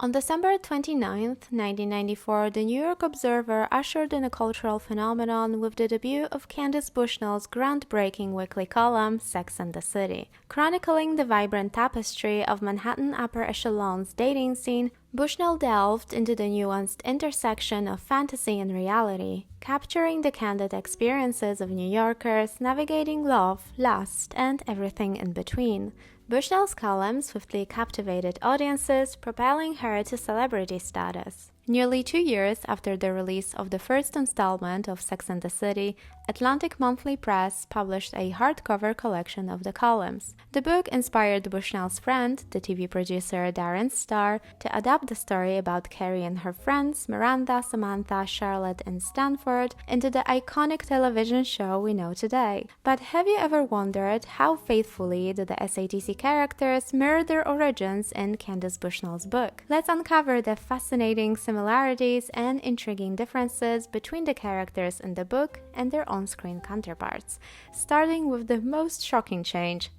On December 29, 1994, the New York Observer ushered in a cultural phenomenon with the debut of Candace Bushnell's groundbreaking weekly column, Sex and the City. Chronicling the vibrant tapestry of Manhattan upper echelon's dating scene, Bushnell delved into the nuanced intersection of fantasy and reality, capturing the candid experiences of New Yorkers navigating love, lust, and everything in between. Bushnell's column swiftly captivated audiences, propelling her to celebrity status. Nearly 2 years after the release of the first installment of Sex and the City, Atlantic Monthly Press published a hardcover collection of the columns. The book inspired Bushnell's friend, the TV producer Darren Star, to adapt the story about Carrie and her friends, Miranda, Samantha, Charlotte, and Stanford, into the iconic television show we know today. But have you ever wondered how faithfully did the SATC characters mirror their origins in Candace Bushnell's book? Let's uncover the fascinating similarities and intriguing differences between the characters in the book and their on-screen counterparts, starting with the most shocking change.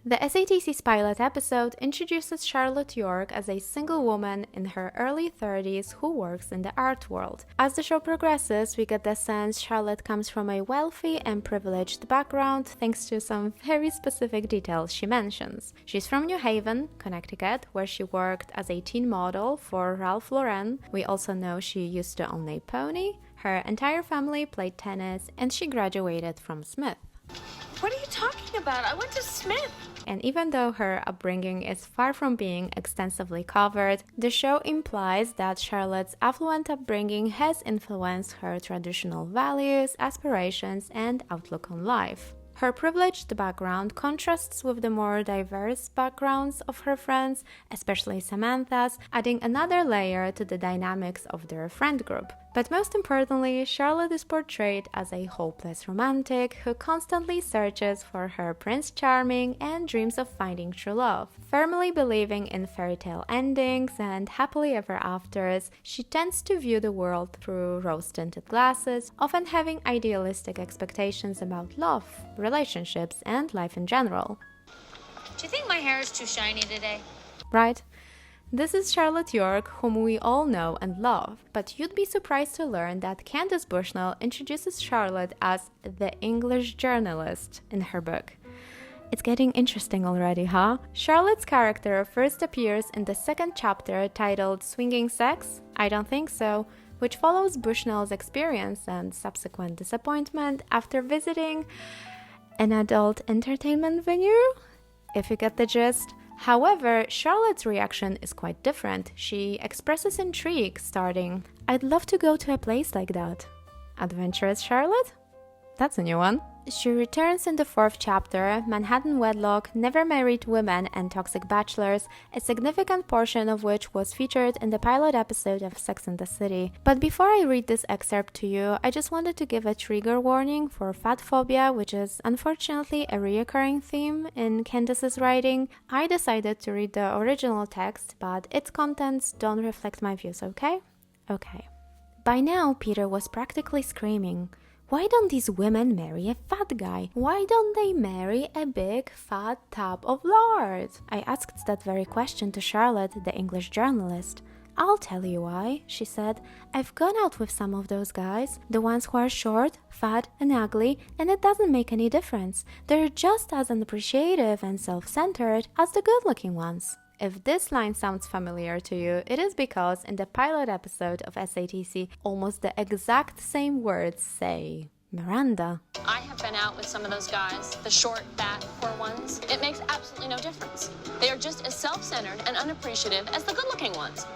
The SATC's pilot episode introduces Charlotte York as a single woman in her early 30s who works in the art world. As the show progresses, we get the sense Charlotte comes from a wealthy and privileged background thanks to some very specific details she mentions. She's from New Haven, Connecticut, where she worked as a teen model for Ralph Lauren. We also know she used to own a pony, her entire family played tennis, and she graduated from Smith. What are you talking about? I went to Smith. And even though her upbringing is far from being extensively covered, the show implies that Charlotte's affluent upbringing has influenced her traditional values, aspirations, and outlook on life. Her privileged background contrasts with the more diverse backgrounds of her friends, especially Samantha's, adding another layer to the dynamics of their friend group. But most importantly, Charlotte is portrayed as a hopeless romantic who constantly searches for her Prince Charming and dreams of finding true love. Firmly believing in fairy tale endings and happily ever afters, she tends to view the world through rose-tinted glasses, often having idealistic expectations about love, relationships, and life in general. Do you think my hair is too shiny today? Right? This is Charlotte York, whom we all know and love, but you'd be surprised to learn that Candace Bushnell introduces Charlotte as the English journalist in her book. It's getting interesting already, huh? Charlotte's character first appears in the second chapter titled Swinging Sex? I Don't Think So, which follows Bushnell's experience and subsequent disappointment after visiting an adult entertainment venue? If you get the gist. However, Charlotte's reaction is quite different. She expresses intrigue, starting, "I'd love to go to a place like that." Adventurous Charlotte? That's a new one. She returns in the fourth chapter, Manhattan Wedlock, Never Married Women and Toxic Bachelors, a significant portion of which was featured in the pilot episode of Sex and the City. But before I read this excerpt to you, I just wanted to give a trigger warning for fat phobia, which is unfortunately a reoccurring theme in Candace's writing. I decided to read the original text, but its contents don't reflect my views, okay? Okay. By now, Peter was practically screaming, "Why don't these women marry a fat guy? Why don't they marry a big, fat tub of lard?" I asked that very question to Charlotte, the English journalist. "I'll tell you why," she said. "I've gone out with some of those guys, the ones who are short, fat, and ugly, and it doesn't make any difference. They're just as unappreciative and self-centered as the good-looking ones." If this line sounds familiar to you, it is because in the pilot episode of SATC, almost the exact same words say Miranda. I have been out with some of those guys, the short, fat, poor ones. It makes absolutely no difference. They are just as self-centered and unappreciative as the good-looking ones.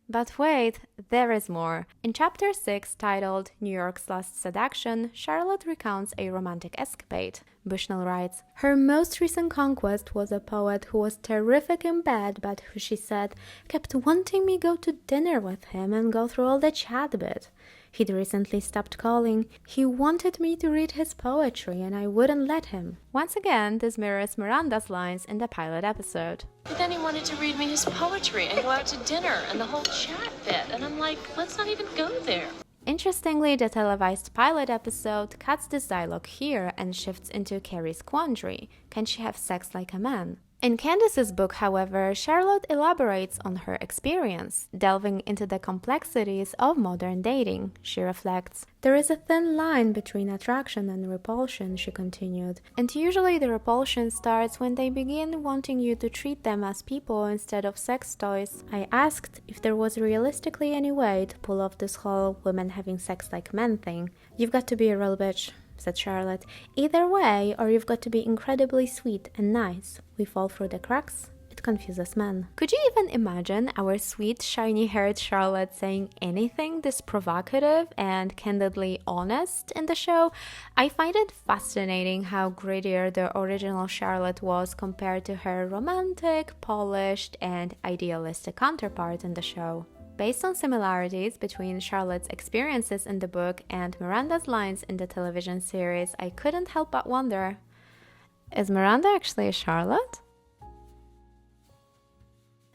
But wait, there is more. In chapter 6, titled New York's Last Seduction, Charlotte recounts a romantic escapade. Bushnell writes, "Her most recent conquest was a poet who was terrific in bed, but who, she said, kept wanting me go to dinner with him and go through all the chat bit. He'd recently stopped calling. He wanted me to read his poetry and I wouldn't let him." Once again, this mirrors Miranda's lines in the pilot episode. But then he wanted to read me his poetry and go out to dinner and the whole chat bit. And I'm like, let's not even go there. Interestingly, the televised pilot episode cuts this dialogue here and shifts into Carrie's quandary. Can she have sex like a man? In Candace's book, however, Charlotte elaborates on her experience, delving into the complexities of modern dating. She reflects, "There is a thin line between attraction and repulsion," she continued, "and usually the repulsion starts when they begin wanting you to treat them as people instead of sex toys. I asked if there was realistically any way to pull off this whole women having sex like men thing. You've got to be a real bitch," said Charlotte. "Either way, or you've got to be incredibly sweet and nice. We fall through the cracks. It confuses men." Could you even imagine our sweet, shiny-haired Charlotte saying anything this provocative and candidly honest in the show? I find it fascinating how grittier the original Charlotte was compared to her romantic, polished, and idealistic counterpart in the show. Based on similarities between Charlotte's experiences in the book and Miranda's lines in the television series, I couldn't help but wonder, is Miranda actually a Charlotte?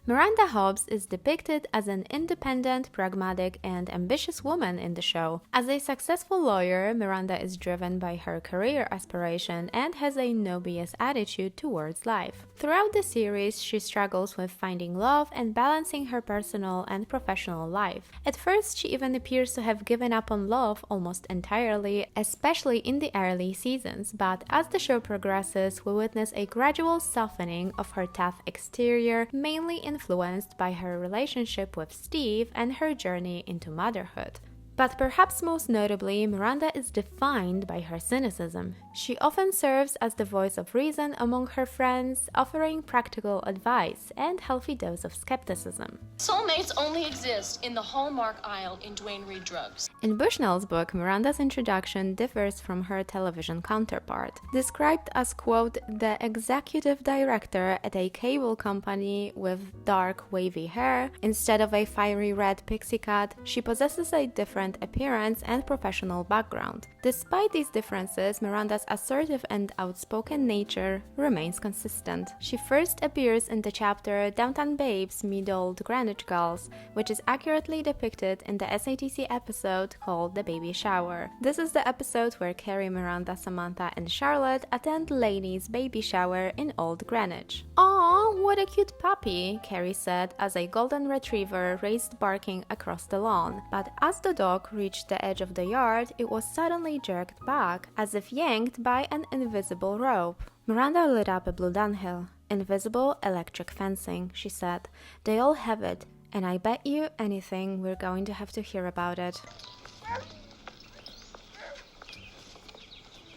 Miranda Hobbs is depicted as an independent, pragmatic, and ambitious woman in the show. As a successful lawyer, Miranda is driven by her career aspiration and has a no BS attitude towards life. Throughout the series, she struggles with finding love and balancing her personal and professional life. At first, she even appears to have given up on love almost entirely, especially in the early seasons, but as the show progresses, we witness a gradual softening of her tough exterior, mainly influenced by her relationship with Steve and her journey into motherhood. But perhaps most notably, Miranda is defined by her cynicism. She often serves as the voice of reason among her friends, offering practical advice and healthy dose of skepticism. Soulmates only exist in the Hallmark aisle in Duane Reade drugs. In Bushnell's book, Miranda's introduction differs from her television counterpart. Described as, quote, "the executive director at a cable company with dark, wavy hair, instead of a fiery red pixie cut, she possesses a different appearance and professional background. Despite these differences, Miranda's assertive and outspoken nature remains consistent. She first appears in the chapter Downtown Babes Meet Old Greenwich Girls, which is accurately depicted in the SATC episode called The Baby Shower. This is the episode where Carrie, Miranda, Samantha, and Charlotte attend Lainey's baby shower in Old Greenwich. "Aw, what a cute puppy," Carrie said as a golden retriever raced barking across the lawn. But as the dog reached the edge of the yard, it was suddenly jerked back, as if yanked by an invisible rope. Miranda lit up a blue dunhill. "Invisible electric fencing," she said. "They all have it, and I bet you anything we're going to have to hear about it."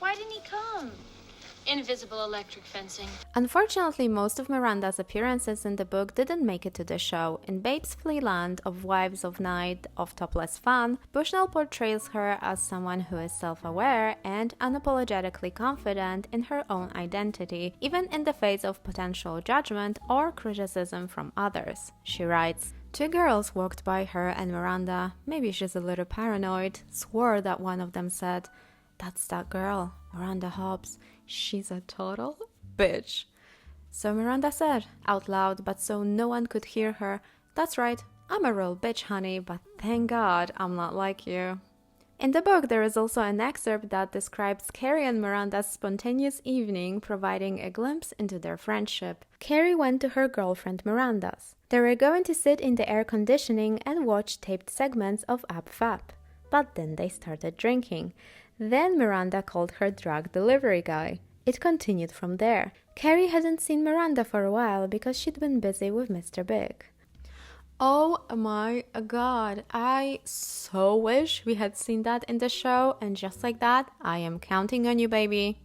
Why didn't he come? Invisible electric fencing. Unfortunately, most of Miranda's appearances in the book didn't make it to the show. In Babes Flee Land, of Wives of Night, of Topless Fun, Bushnell portrays her as someone who is self-aware and unapologetically confident in her own identity, even in the face of potential judgment or criticism from others. She writes, "Two girls walked by her and Miranda, maybe she's a little paranoid, swore that one of them said, 'That's that girl, Miranda Hobbs. She's a total bitch.' So Miranda said, out loud, but so no one could hear her, 'That's right, I'm a real bitch, honey, but thank God I'm not like you.'" In the book, there is also an excerpt that describes Carrie and Miranda's spontaneous evening, providing a glimpse into their friendship. Carrie went to her girlfriend Miranda's. They were going to sit in the air conditioning and watch taped segments of Ab Fab. But then they started drinking. Then Miranda called her drug delivery guy. It continued from there. Carrie hadn't seen Miranda for a while because she'd been busy with Mr. Big. Oh my God, I so wish we had seen that in the show, and just like that, I am counting on you, baby.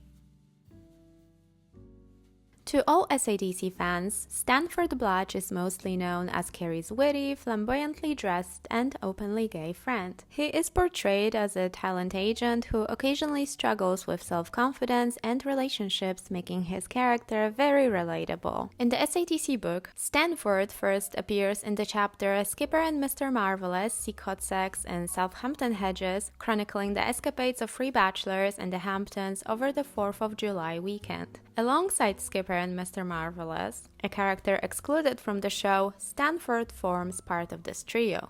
To all SATC fans, Stanford Blatch is mostly known as Carrie's witty, flamboyantly dressed, and openly gay friend. He is portrayed as a talent agent who occasionally struggles with self-confidence and relationships, making his character very relatable. In the SATC book, Stanford first appears in the chapter Skipper and Mr. Marvelous Seek Hot Sex in Southampton Hedges, chronicling the escapades of three bachelors in the Hamptons over the 4th of July weekend. Alongside Skipper and Mr. Marvelous, a character excluded from the show, Stanford forms part of this trio.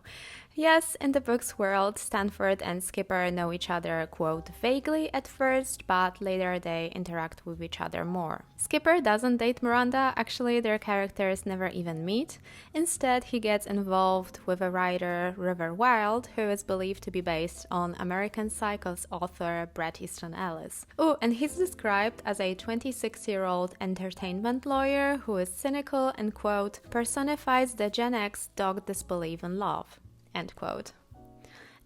Yes, in the book's world, Stanford and Skipper know each other, quote, vaguely at first, but later they interact with each other more. Skipper doesn't date Miranda, actually their characters never even meet. Instead, he gets involved with a writer, River Wild, who is believed to be based on American Psycho's author Bret Easton Ellis. Oh, and he's described as a 26-year-old entertainment lawyer who is cynical and, quote, personifies the Gen X dog disbelief in love. End quote.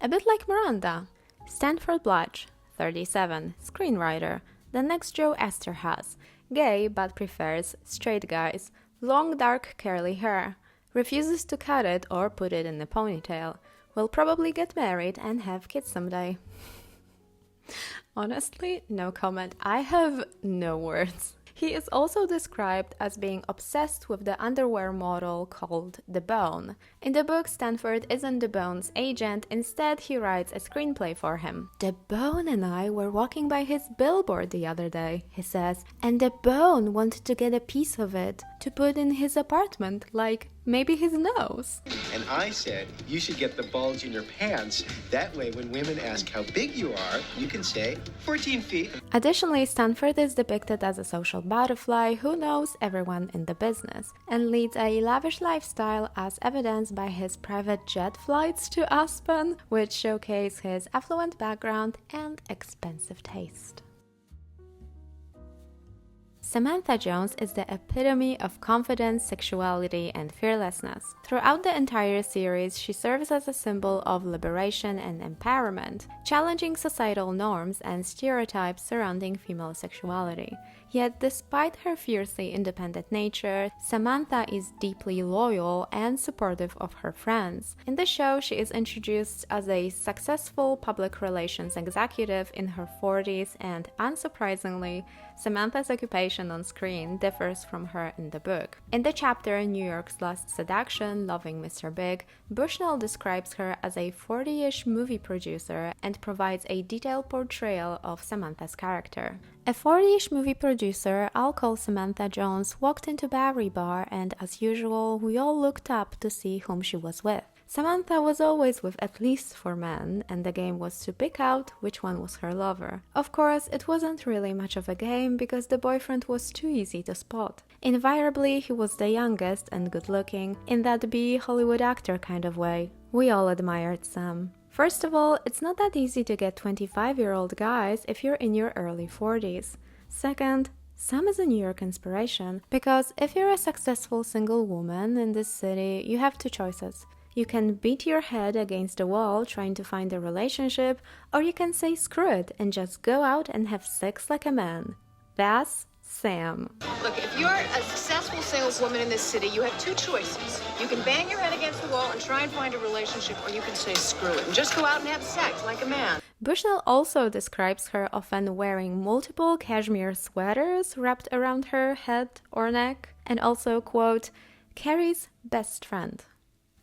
A bit like Miranda. Stanford Blatch, 37, screenwriter, the next Joe Astor has, gay but prefers straight guys, long dark curly hair, refuses to cut it or put it in a ponytail, will probably get married and have kids someday. Honestly, no comment. I have no words. He is also described as being obsessed with the underwear model called The Bone. In the book, Stanford isn't The Bone's agent, instead he writes a screenplay for him. The Bone and I were walking by his billboard the other day, he says, and The Bone wanted to get a piece of it to put in his apartment, like maybe his nose. And I said, you should get the bulge in your pants. That way, when women ask how big you are, you can say 14 feet. Additionally, Stanford is depicted as a social butterfly who knows everyone in the business and leads a lavish lifestyle as evidenced by his private jet flights to Aspen, which showcase his affluent background and expensive taste. Samantha Jones is the epitome of confidence, sexuality, and fearlessness. Throughout the entire series, she serves as a symbol of liberation and empowerment, challenging societal norms and stereotypes surrounding female sexuality. Yet, despite her fiercely independent nature, Samantha is deeply loyal and supportive of her friends. In the show, she is introduced as a successful public relations executive in her 40s, and unsurprisingly, Samantha's occupation on screen differs from her in the book. In the chapter New York's Last Seduction, Loving Mr. Big, Bushnell describes her as a 40-ish movie producer and provides a detailed portrayal of Samantha's character. A 40-ish movie producer, I'll call Samantha Jones, walked into Bowery Bar and, as usual, we all looked up to see whom she was with. Samantha was always with at least 4 men, and the game was to pick out which one was her lover. Of course, it wasn't really much of a game because the boyfriend was too easy to spot. Invariably, he was the youngest and good-looking, in that B-Hollywood actor kind of way. We all admired Sam. First of all, it's not that easy to get 25-year-old guys if you're in your early 40s. Second, Sam is a New York inspiration, because if you're a successful single woman in this city, you have 2 choices. You can beat your head against the wall trying to find a relationship, or you can say screw it and just go out and have sex like a man. That's Sam. Look, if you're a successful saleswoman in this city, you have 2 choices. You can bang your head against the wall and try and find a relationship, or you can say screw it and just go out and have sex like a man. Bushnell also describes her often wearing multiple cashmere sweaters wrapped around her head or neck, and also, quote, Carrie's best friend.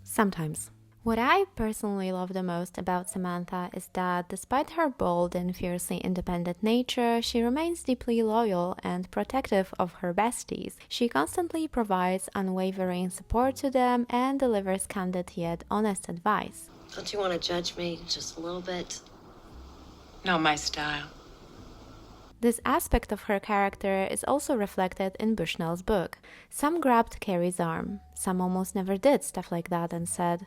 Sometimes. What I personally love the most about Samantha is that despite her bold and fiercely independent nature, she remains deeply loyal and protective of her besties. She constantly provides unwavering support to them and delivers candid yet honest advice. Don't you want to judge me just a little bit? Not my style. This aspect of her character is also reflected in Bushnell's book. Some grabbed Carrie's arm. Some almost never did stuff like that and said,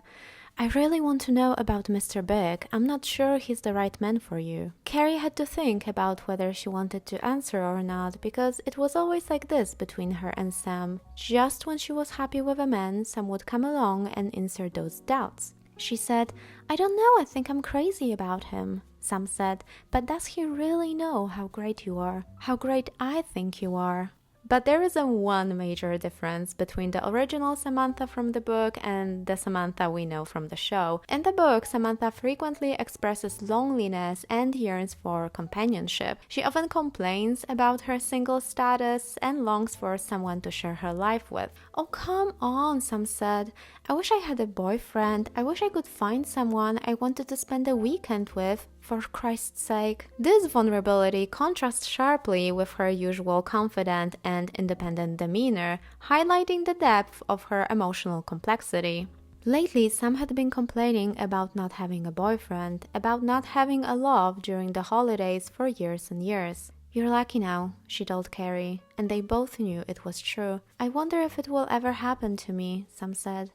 I really want to know about Mr. Big. I'm not sure he's the right man for you. Carrie had to think about whether she wanted to answer or not, because it was always like this between her and Sam. Just when she was happy with a man, Sam would come along and insert those doubts. She said, I don't know, I think I'm crazy about him. Sam said, but does he really know how great you are? How great I think you are? But there is one major difference between the original Samantha from the book and the Samantha we know from the show. In the book, Samantha frequently expresses loneliness and yearns for companionship. She often complains about her single status and longs for someone to share her life with. Oh, come on, Sam said. I wish I had a boyfriend. I wish I could find someone I wanted to spend a weekend with. For Christ's sake. This vulnerability contrasts sharply with her usual confident and independent demeanor, highlighting the depth of her emotional complexity. Lately, Sam had been complaining about not having a boyfriend, about not having a love during the holidays for years and years. "You're lucky now," she told Carrie, and they both knew it was true. "I wonder if it will ever happen to me," Sam said.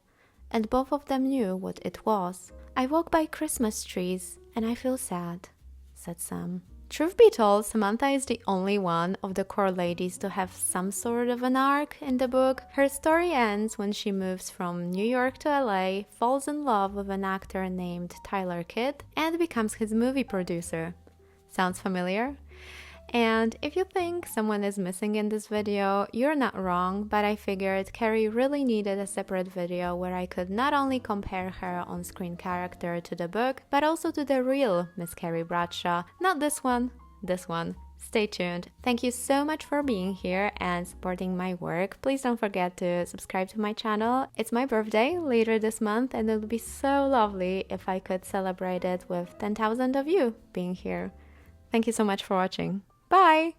And both of them knew what it was. "I walk by Christmas trees, and I feel sad," said Sam. Truth be told, Samantha is the only one of the core ladies to have some sort of an arc in the book. Her story ends when she moves from New York to LA, falls in love with an actor named Tyler Kidd, and becomes his movie producer. Sounds familiar? And if you think someone is missing in this video, you're not wrong, but I figured Carrie really needed a separate video where I could not only compare her on-screen character to the book, but also to the real Miss Carrie Bradshaw. Not this one, this one. Stay tuned. Thank you so much for being here and supporting my work. Please don't forget to subscribe to my channel. It's my birthday later this month, and it would be so lovely if I could celebrate it with 10,000 of you being here. Thank you so much for watching. Bye!